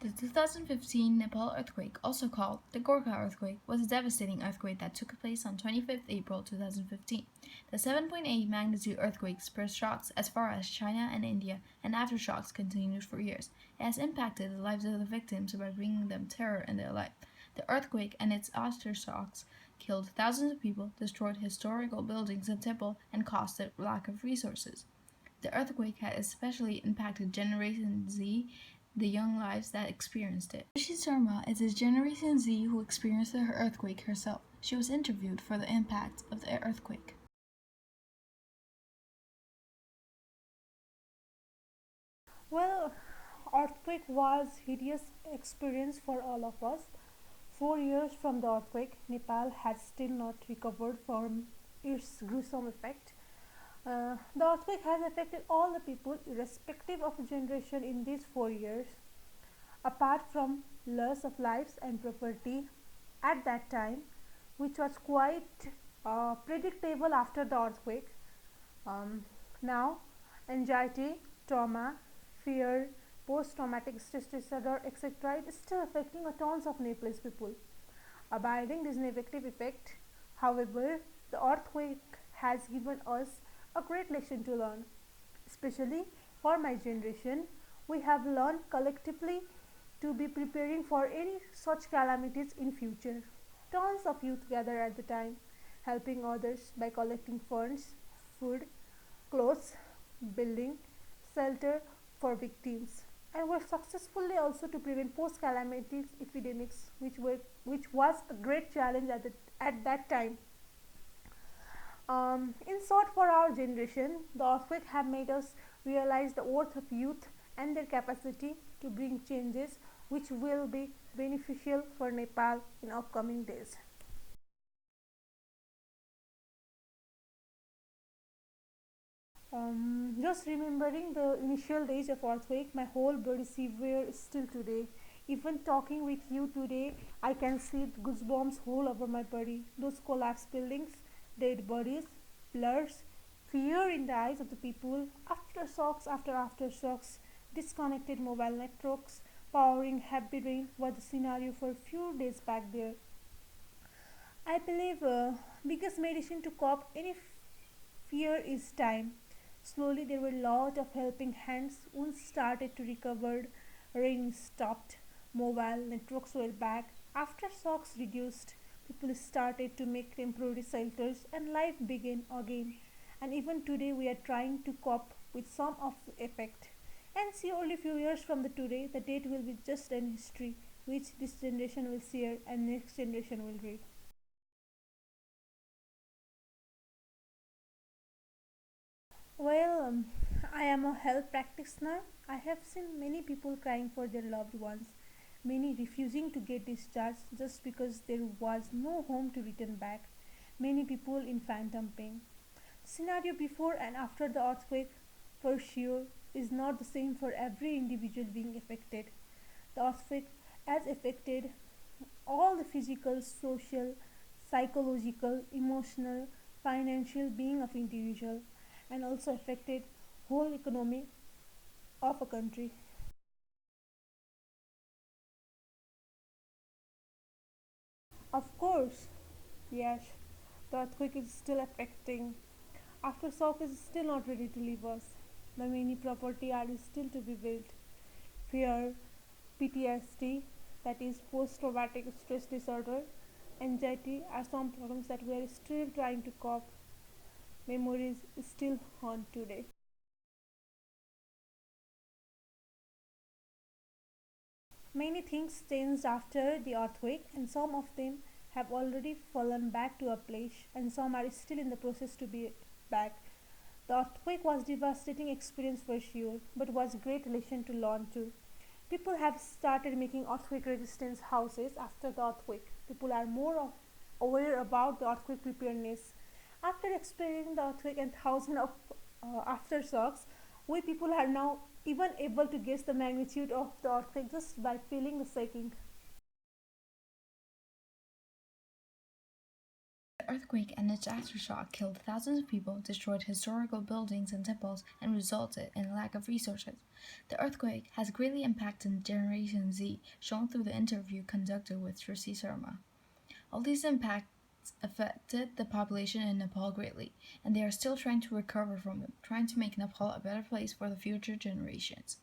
The 2015 Nepal earthquake, also called the Gorkha earthquake, was a devastating earthquake that took place on 25th April 2015. The 7.8 magnitude earthquake spurred shocks as far as China and India, and aftershocks continued for years. It has impacted the lives of the victims by bringing them terror in their life. The earthquake and its aftershocks killed thousands of people, destroyed historical buildings and temples, and caused a lack of resources. The earthquake had especially impacted Generation Z, the young lives that experienced it. Rishi Sharma is a Generation Z who experienced the earthquake herself. She was interviewed for the impact of the earthquake. Well, earthquake was hideous experience for all of us. 4 years from the earthquake, Nepal has still not recovered from its gruesome effect. The earthquake has affected all the people, irrespective of generation, in these 4 years. Apart from loss of lives and property at that time, which was quite predictable after the earthquake, now anxiety, trauma, fear, post-traumatic stress disorder, etc., is still affecting tons of Nepalese people. Abiding this negative effect, however, the earthquake has given us a great lesson to learn. Especially for my generation, we have learned collectively to be preparing for any such calamities in future. Tons of youth gather at the time, helping others by collecting funds, food, clothes, building, shelter for victims, and were successfully also to prevent post-calamities epidemics, which was a great challenge at that time. In short, for our generation, the earthquake have made us realize the worth of youth and their capacity to bring changes which will be beneficial for Nepal in upcoming days. Just remembering the initial days of earthquake, my whole body shiver still today. Even talking with you today, I can see goosebumps all over my body. Those collapsed buildings, dead bodies, blurs, fear in the eyes of the people, aftershocks after aftershocks, disconnected mobile networks, powering heavy rain was the scenario for a few days back there. I believe biggest medicine to cope any fear is time. Slowly there were a lot of helping hands. Once started to recover, rain stopped, mobile networks were back, aftershocks reduced, people started to make temporary shelters and life began again. And even today we are trying to cope with some of the effect. And see, only few years from the today, the date will be just an history which this generation will share and next generation will read. Well, I am a health practitioner. I have seen many people crying for their loved ones, many refusing to get discharged just because there was no home to return back, many people in phantom pain. Scenario before and after the earthquake, for sure, is not the same for every individual being affected. The earthquake has affected all the physical, social, psychological, emotional, financial being of individual, and also affected whole economy of a country. Of course, yes, the earthquake is still affecting. Aftershock is still not ready to leave us. The many property are still to be built. Fear, PTSD, that is post-traumatic stress disorder, anxiety are some problems that we are still trying to cope. Memories still haunt today. Many things changed after the earthquake, and some of them have already fallen back to a place, and some are still in the process to be back. The earthquake was devastating experience for sure, but was a great lesson to learn too. People have started making earthquake resistance houses after the earthquake. People are more aware about the earthquake preparedness. After experiencing the earthquake and thousands of aftershocks, we people are now even able to guess the magnitude of the earthquake just by feeling the shaking. The earthquake and its aftershock killed thousands of people, destroyed historical buildings and temples, and resulted in a lack of resources. The earthquake has greatly impacted Generation Z, shown through the interview conducted with Srisi Sharma. All these impacts affected the population in Nepal greatly, and they are still trying to recover from them, trying to make Nepal a better place for the future generations.